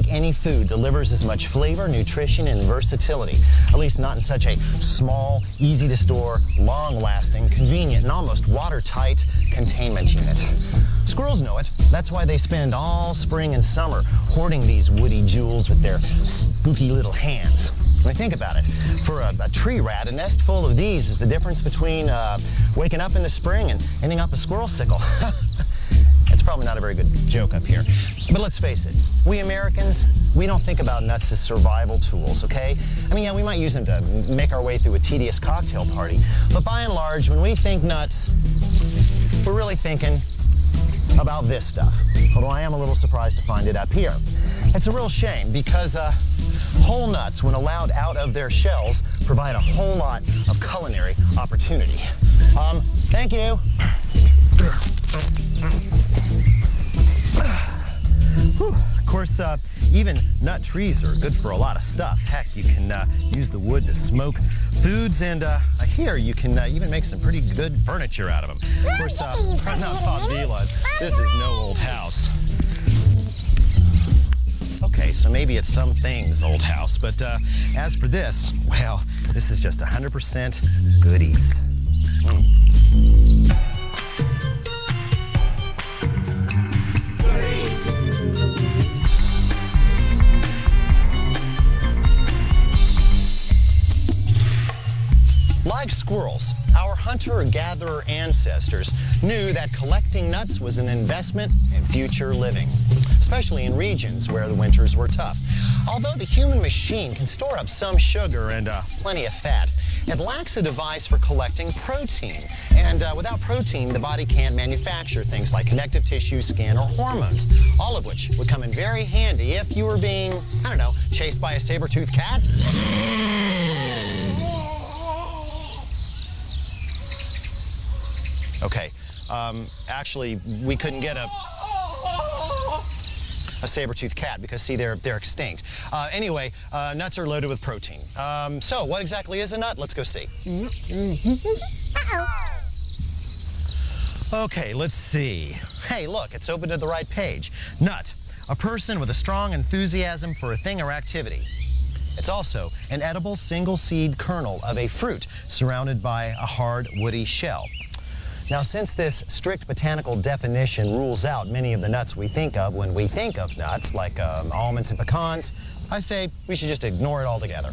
think any food delivers as much flavor, nutrition, and versatility. At least not in such a small, easy-to-store, long-lasting, convenient, and almost watertight containment unit. Squirrels know it. That's why they spend all spring and summer hoarding these woody jewels with their spooky little hands. When I think about it, for a tree rat, a nest full of these is the difference between waking up in the spring and ending up a squirrel sickle. It's probably not a very good joke up here. But let's face it, we Americans, we don't think about nuts as survival tools, okay? I mean, yeah, we might use them to make our way through a tedious cocktail party, but by and large, when we think nuts, we're really thinking about this stuff. Although I am a little surprised to find it up here. It's a real shame because whole nuts, when allowed out of their shells, provide a whole lot of culinary opportunity. Thank you. Of course, even nut trees are good for a lot of stuff. Heck, you can use the wood to smoke foods, and I hear you can even make some pretty good furniture out of them. Of course, this is no old house. Okay, so maybe it's some things old house, but as for this, well, this is just 100% good eats. Like squirrels, our hunter-gatherer ancestors knew that collecting nuts was an investment in future living, especially in regions where the winters were tough. Although the human machine can store up some sugar and plenty of fat, it lacks a device for collecting protein. And without protein, the body can't manufacture things like connective tissue, skin, or hormones, all of which would come in very handy if you were being, I don't know, chased by a saber-toothed cat. Okay, actually, we couldn't get a saber-toothed cat because, see, they're extinct. Anyway, nuts are loaded with protein. So, what exactly is a nut? Let's go see. Okay, let's see. Hey, look, it's open to the right page. Nut, a person with a strong enthusiasm for a thing or activity. It's also an edible single-seed kernel of a fruit surrounded by a hard, woody shell. Now, since this strict botanical definition rules out many of the nuts we think of when we think of nuts, like almonds and pecans, I say we should just ignore it altogether.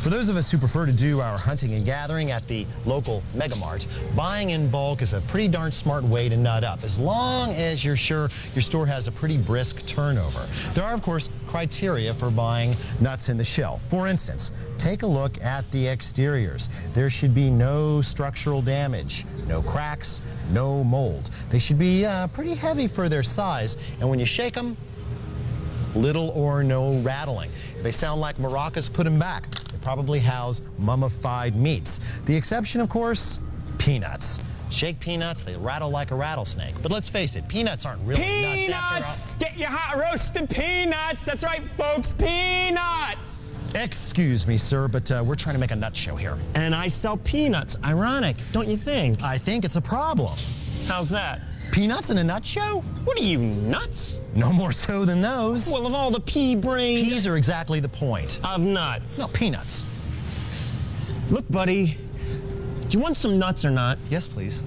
For those of us who prefer to do our hunting and gathering at the local megamart, buying in bulk is a pretty darn smart way to nut up, as long as you're sure your store has a pretty brisk turnover. There are, of course, criteria for buying nuts in the shell. For instance, take a look at the exteriors. There should be no structural damage, no cracks, no mold. They should be pretty heavy for their size, and when you shake them, little or no rattling. If they sound like maracas, put them back. They probably house mummified meats. The exception, of course, peanuts. Shake peanuts, they rattle like a rattlesnake. But let's face it, peanuts aren't really nuts after all. Get your hot roasted peanuts! That's right, folks, peanuts! Excuse me, sir, but we're trying to make a nut show here. And I sell peanuts. Ironic, don't you think? I think it's a problem. How's that? Peanuts in a nut show? What are you, nuts? No more so than those. Well, of all the pea brain... Peas are exactly the point. Of nuts. No, peanuts. Look, buddy, do you want some nuts or not? Yes, please.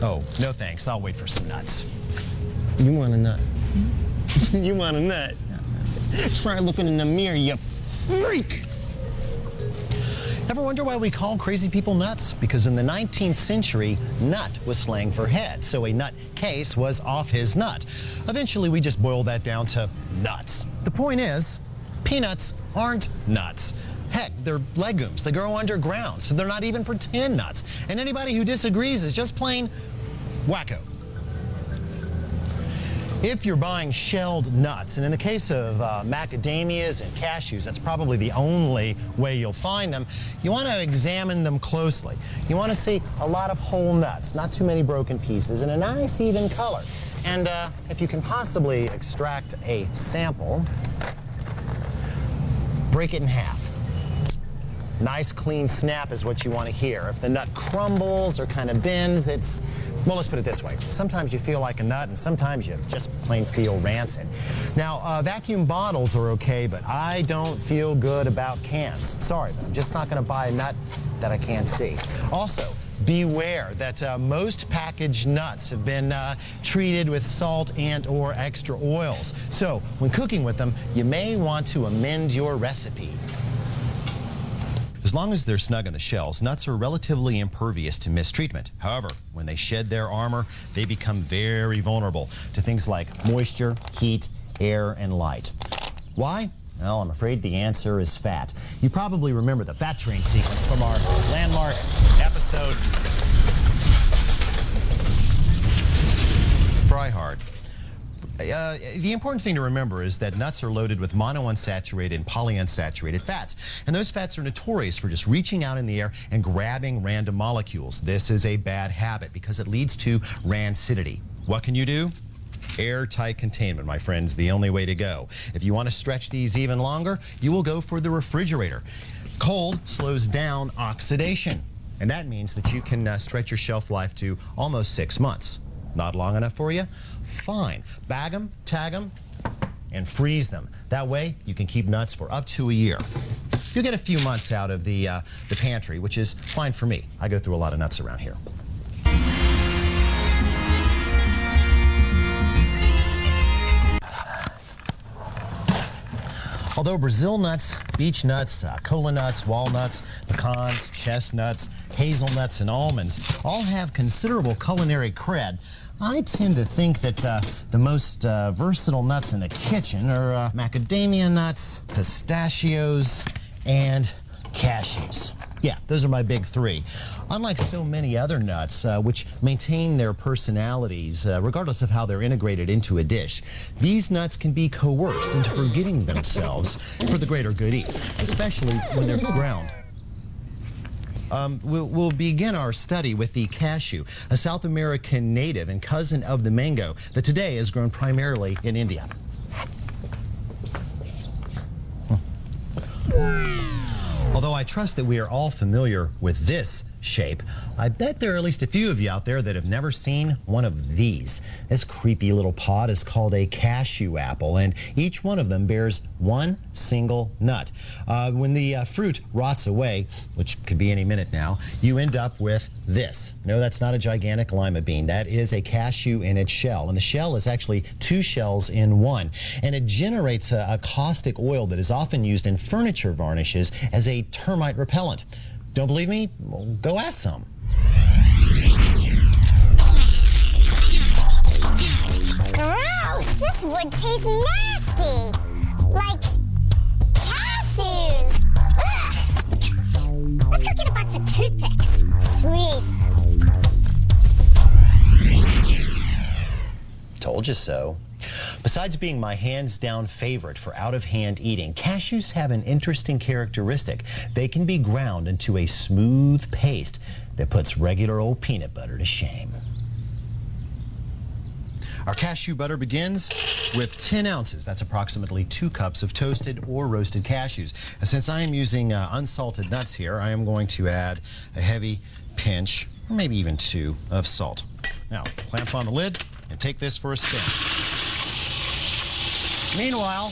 Oh, no thanks. I'll wait for some nuts. You want a nut? You want a nut? Try looking in the mirror, you freak! Ever wonder why we call crazy people nuts? Because in the 19th century, nut was slang for head, so a nut case was off his nut. Eventually, we just boiled that down to nuts. The point is, peanuts aren't nuts. Heck, they're legumes. They grow underground, so they're not even pretend nuts. And anybody who disagrees is just plain wacko. If you're buying shelled nuts, and in the case of macadamias and cashews, that's probably the only way you'll find them, you want to examine them closely. You want to see a lot of whole nuts, not too many broken pieces, and a nice even color. And if you can possibly extract a sample, break it in half. Nice clean snap is what you want to hear. If the nut crumbles or kind of bends, well, let's put it this way. Sometimes you feel like a nut and sometimes you just plain feel rancid. Now, vacuum bottles are okay, but I don't feel good about cans. Sorry, but I'm just not going to buy a nut that I can't see. Also, beware that most packaged nuts have been treated with salt and or extra oils. So when cooking with them, you may want to amend your recipe. As long as they're snug in the shells, nuts are relatively impervious to mistreatment. However, when they shed their armor, they become very vulnerable to things like moisture, heat, air, and light. Why? Well, I'm afraid the answer is fat. You probably remember the fat train sequence from our landmark episode, Fry Hard. The important thing to remember is that nuts are loaded with monounsaturated and polyunsaturated fats, and those fats are notorious for just reaching out in the air and grabbing random molecules. This is a bad habit because it leads to rancidity. What can you do? Airtight containment, my friends, the only way to go. If you want to stretch these even longer, you will go for the refrigerator. Cold slows down oxidation, and that means that you can stretch your shelf life to almost 6 months. Not long enough for you? Fine. Bag them, tag them, and freeze them. That way, you can keep nuts for up to a year. You'll get a few months out of the pantry, which is fine for me. I go through a lot of nuts around here. Although Brazil nuts, beech nuts, kola nuts, walnuts, pecans, chestnuts, hazelnuts, and almonds all have considerable culinary cred, I tend to think that the most versatile nuts in the kitchen are macadamia nuts, pistachios, and cashews. Yeah, those are my big three. Unlike so many other nuts, which maintain their personalities regardless of how they're integrated into a dish, these nuts can be coerced into forgetting themselves for the greater good eats, especially when they're ground. We'll begin our study with the cashew, a South American native and cousin of the mango that today is grown primarily in India. Although I trust that we are all familiar with this shape, I bet there are at least a few of you out there that have never seen one of these. This creepy little pod is called a cashew apple, and each one of them bears one single nut. When the fruit rots away, which could be any minute now, you end up with this. No, that's not a gigantic lima bean. That is a cashew in its shell, and the shell is actually two shells in one, and it generates a caustic oil that is often used in furniture varnishes as a termite repellent. Don't believe me? Well, go ask some. Gross! This wood tastes nasty! Like cashews! Ugh. Let's go get a box of toothpicks. Sweet. Told you so. Besides being my hands-down favorite for out-of-hand eating, cashews have an interesting characteristic. They can be ground into a smooth paste that puts regular old peanut butter to shame. Our cashew butter begins with 10 ounces. That's approximately 2 cups of toasted or roasted cashews. Since I am using unsalted nuts here, I am going to add a heavy pinch, or maybe even 2, of salt. Now, clamp on the lid and take this for a spin. Meanwhile,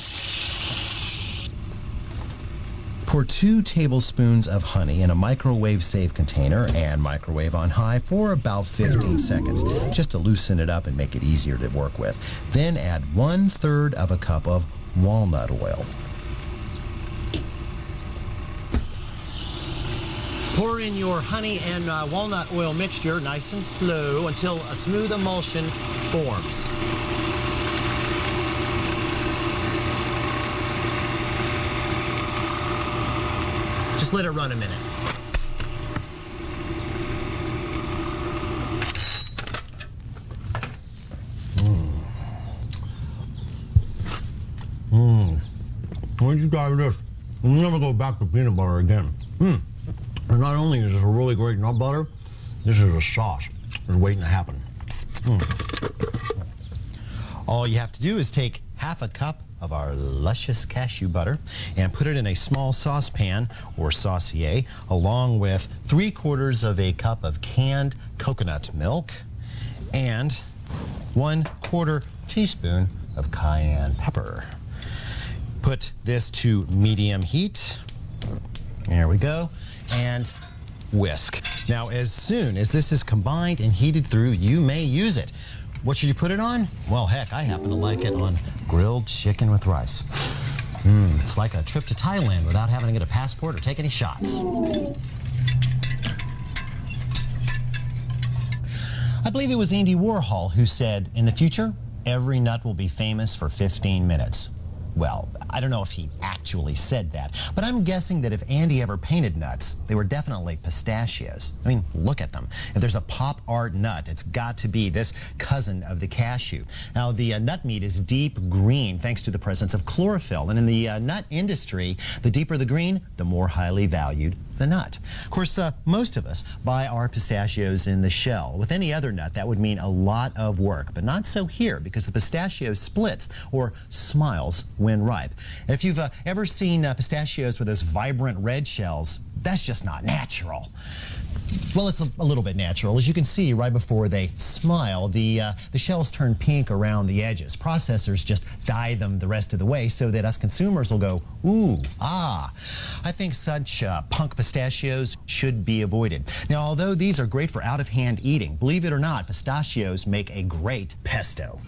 pour 2 tablespoons of honey in a microwave-safe container and microwave on high for about 15 seconds, just to loosen it up and make it easier to work with. Then add 1/3 of a cup of walnut oil. Pour in your honey and walnut oil mixture nice and slow until a smooth emulsion forms. Just let it run a minute. Why'd you try this? We'll never go back to peanut butter again. And not only is this a really great nut butter, this is a sauce. It's waiting to happen. All you have to do is take half a cup of our luscious cashew butter and put it in a small saucepan or saucier, along with 3/4 of a cup of canned coconut milk and 1/4 teaspoon of cayenne pepper. Put this to medium heat. There we go. And whisk. Now, as soon as this is combined and heated through, you may use it. What should you put it on? Well, heck, I happen to like it on grilled chicken with rice. It's like a trip to Thailand without having to get a passport or take any shots. I believe it was Andy Warhol who said, in the future, every nut will be famous for 15 minutes. Well, I don't know if he actually said that, but I'm guessing that if Andy ever painted nuts, they were definitely pistachios. I mean, look at them. If there's a pop art nut, it's got to be this cousin of the cashew. Now, the nut meat is deep green thanks to the presence of chlorophyll, and in the nut industry, the deeper the green, the more highly valued the nut. Of course, most of us buy our pistachios in the shell. With any other nut, that would mean a lot of work, but not so here, because the pistachio splits or smiles when ripe. And if you've ever seen pistachios with those vibrant red shells, that's just not natural. Well, it's a little bit natural. As you can see, right before they smile, the shells turn pink around the edges. Processors just dye them the rest of the way so that us consumers will go, ooh, ah. I think such punk pistachios should be avoided. Now, although these are great for out-of-hand eating, believe it or not, pistachios make a great pesto.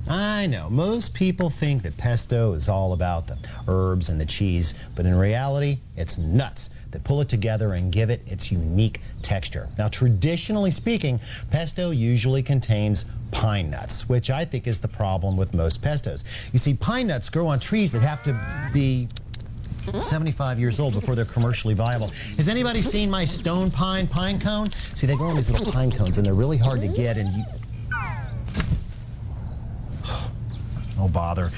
I know, most people think that pesto is all about the herbs and the cheese, but in reality, it's nuts that pull it together and give it its unique texture. Now, traditionally speaking, pesto usually contains pine nuts, which I think is the problem with most pestos. You see, pine nuts grow on trees that have to be 75 years old before they're commercially viable. Has anybody seen my stone pine cone? See, they grow on these little pine cones, and they're really hard to get, and oh, bother.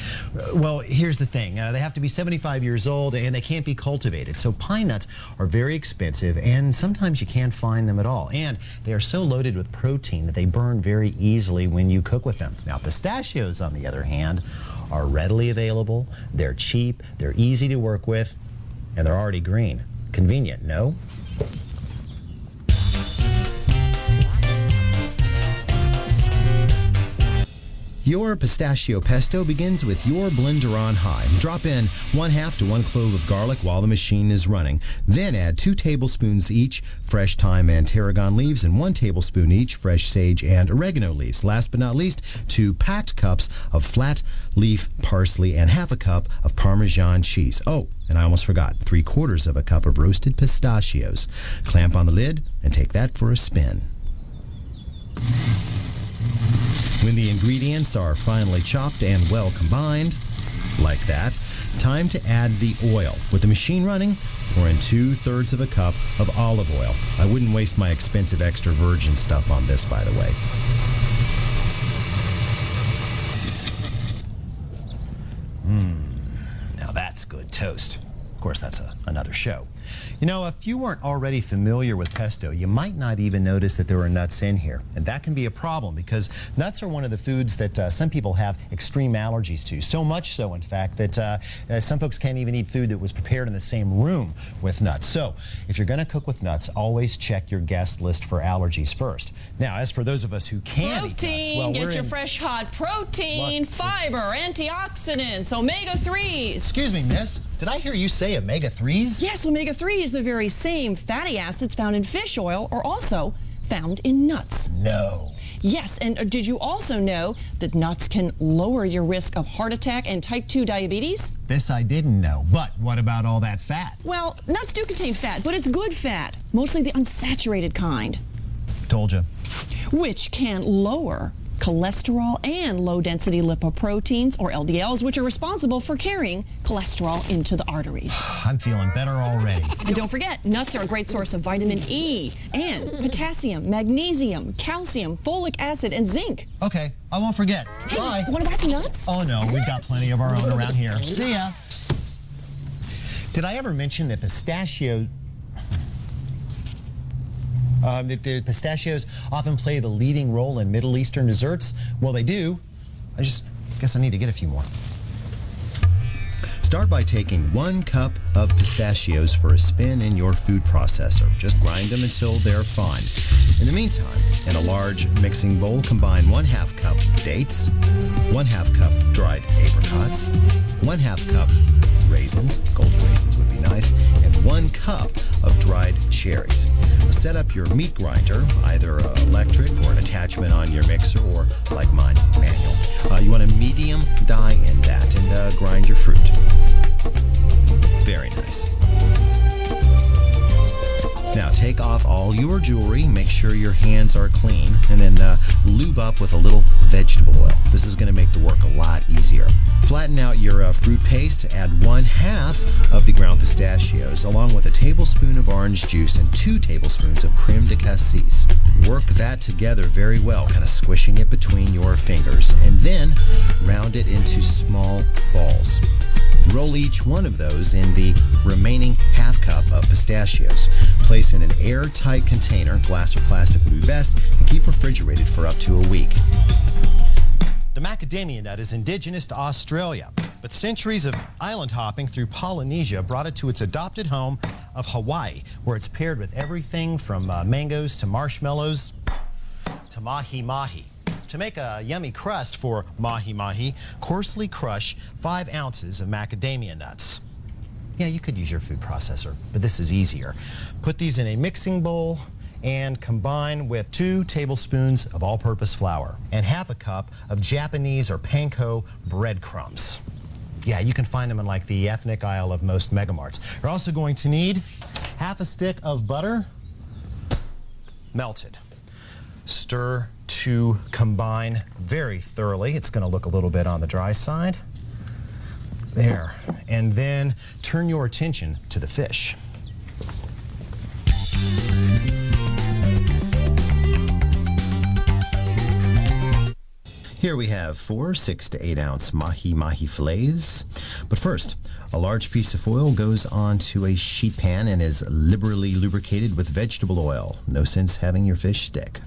Well, here's the thing. They have to be 75 years old and they can't be cultivated. So pine nuts are very expensive and sometimes you can't find them at all. And they are so loaded with protein that they burn very easily when you cook with them. Now, pistachios, on the other hand, are readily available. They're cheap, they're easy to work with, and they're already green. Convenient, no? Your pistachio pesto begins with your blender on high. Drop in 1/2 to 1 clove of garlic while the machine is running. Then add 2 tablespoons each fresh thyme and tarragon leaves and 1 tablespoon each fresh sage and oregano leaves. Last but not least, 2 packed cups of flat leaf parsley and 1/2 cup of Parmesan cheese. Oh, and I almost forgot, 3/4 of a cup of roasted pistachios. Clamp on the lid and take that for a spin. When the ingredients are finely chopped and well combined, like that, time to add the oil. With the machine running, pour in 2/3 of a cup of olive oil. I wouldn't waste my expensive extra virgin stuff on this, by the way. Now that's good toast. Of course, that's another show. You know, if you weren't already familiar with pesto, you might not even notice that there are nuts in here. And that can be a problem because nuts are one of the foods that some people have extreme allergies to. So much so, in fact, that some folks can't even eat food that was prepared in the same room with nuts. So, if you're going to cook with nuts, always check your guest list for allergies first. Now, as for those of us who can't eat nuts, well, get your fresh hot protein, fiber, antioxidants, omega-3s. Excuse me, miss. Did I hear you say omega-3s? Yes, omega-3s, the very same fatty acids found in fish oil are also found in nuts. No. Yes, and did you also know that nuts can lower your risk of heart attack and type 2 diabetes? This I didn't know, but what about all that fat? Well, nuts do contain fat, but it's good fat, mostly the unsaturated kind. Told you. Which can lower cholesterol and low-density lipoproteins, or LDLs, which are responsible for carrying cholesterol into the arteries. I'm feeling better already. And don't forget, nuts are a great source of vitamin E and potassium, magnesium, calcium, folic acid, and zinc. Okay, I won't forget. Hey, bye. Want to buy some nuts? Oh no, we've got plenty of our own around here. See ya. Did I ever mention that the pistachios often play the leading role in Middle Eastern desserts? Well, they do. I just guess I need to get a few more. Start by taking 1 cup of pistachios for a spin in your food processor. Just grind them until they're fine. In the meantime, in a large mixing bowl, combine 1/2 cup dates, 1/2 cup dried apricots, 1/2 cup raisins, golden raisins would be nice, and 1 cup of dried cherries. Set up your meat grinder, either electric or an attachment on your mixer, or like mine, manual. You want a medium die in that, and grind your fruit. Very nice. Now take off all your jewelry, make sure your hands are clean, and then lube up with a little vegetable oil. This is going to make the work a lot easier. Flatten out your fruit paste, add 1/2 of the ground pistachios, along with a tablespoon of orange juice and 2 tablespoons of creme de cassis. Work that together very well, kind of squishing it between your fingers, and then round it into small balls. Roll each one of those in the remaining 1/2 cup of pistachios. Place in an airtight container, glass or plastic would be best, and keep refrigerated for up to a week. The macadamia nut is indigenous to Australia, but centuries of island hopping through Polynesia brought it to its adopted home of Hawaii, where it's paired with everything from mangoes to marshmallows to mahi-mahi. To make a yummy crust for mahi-mahi, coarsely crush 5 ounces of macadamia nuts. Yeah, you could use your food processor, but this is easier. Put these in a mixing bowl and combine with 2 tablespoons of all-purpose flour and 1/2 cup of Japanese or panko breadcrumbs. Yeah, you can find them in like the ethnic aisle of most megamarts. You're also going to need 1/2 stick of butter, melted. Stir to combine very thoroughly. It's going to look a little bit on the dry side. There. And then turn your attention to the fish. Here we have 4 6 to 8 ounce mahi-mahi fillets. But first, a large piece of foil goes onto a sheet pan and is liberally lubricated with vegetable oil. No sense having your fish stick.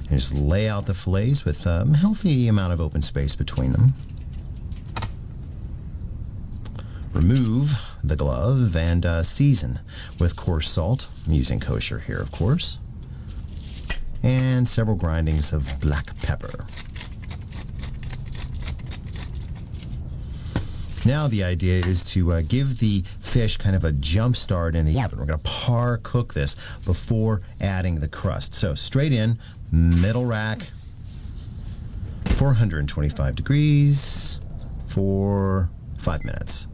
And just lay out the fillets with a healthy amount of open space between them. Remove the glove and season with coarse salt. I'm using kosher here, of course. And several grindings of black pepper. Now the idea is to give the fish kind of a jump start in the oven. We're going to par cook this before adding the crust. So straight in, middle rack, 425 degrees for 5 minutes.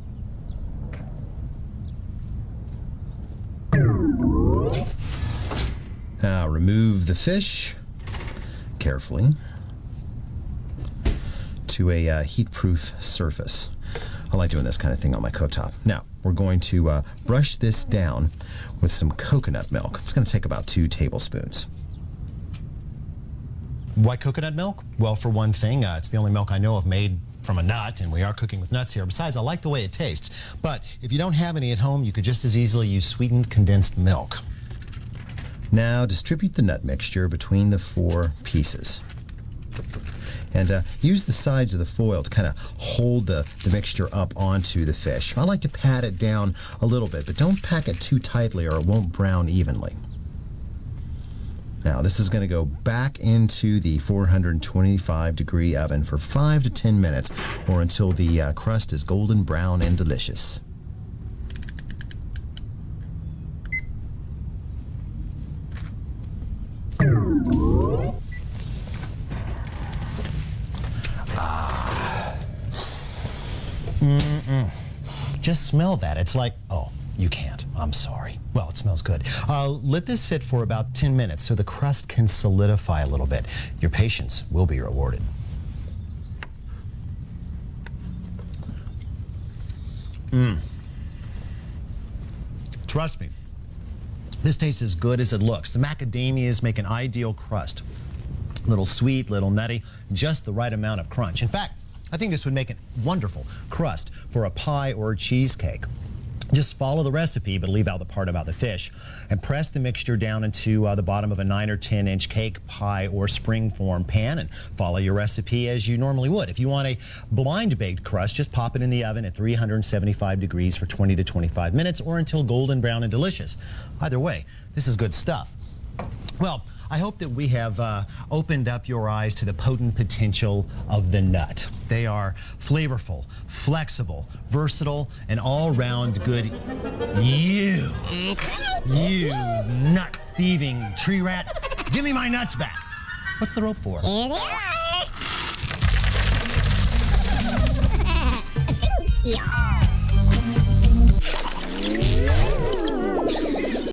Now remove the fish carefully to a heat-proof surface. I like doing this kind of thing on my cooktop. Now, we're going to brush this down with some coconut milk. It's going to take about 2 tablespoons. Why coconut milk? Well, for one thing, it's the only milk I know of made from a nut, and we are cooking with nuts here. Besides, I like the way it tastes. But if you don't have any at home, you could just as easily use sweetened condensed milk. Now, distribute the nut mixture between the 4 pieces. And use the sides of the foil to kind of hold the mixture up onto the fish. I like to pat it down a little bit, but don't pack it too tightly or it won't brown evenly. Now this is going to go back into the 425 degree oven for 5 to 10 minutes or until the crust is golden brown and delicious. Just smell that. It's like, oh, you can't. I'm sorry. Well, it smells good. Let this sit for about 10 minutes so the crust can solidify a little bit. Your patience will be rewarded. Trust me, this tastes as good as it looks. The macadamias make an ideal crust. Little sweet, little nutty, just the right amount of crunch. In fact, I think this would make a wonderful crust for a pie or a cheesecake. Just follow the recipe, but leave out the part about the fish. And press the mixture down into the bottom of a 9 or 10-inch cake, pie, or spring-form pan and follow your recipe as you normally would. If you want a blind-baked crust, just pop it in the oven at 375 degrees for 20 to 25 minutes or until golden brown and delicious. Either way, this is good stuff. Well, I hope that we have opened up your eyes to the potent potential of the nut. They are flavorful, flexible, versatile, and all-round good. You nut-thieving tree rat, give me my nuts back. What's the rope for? Here they are. Thank you.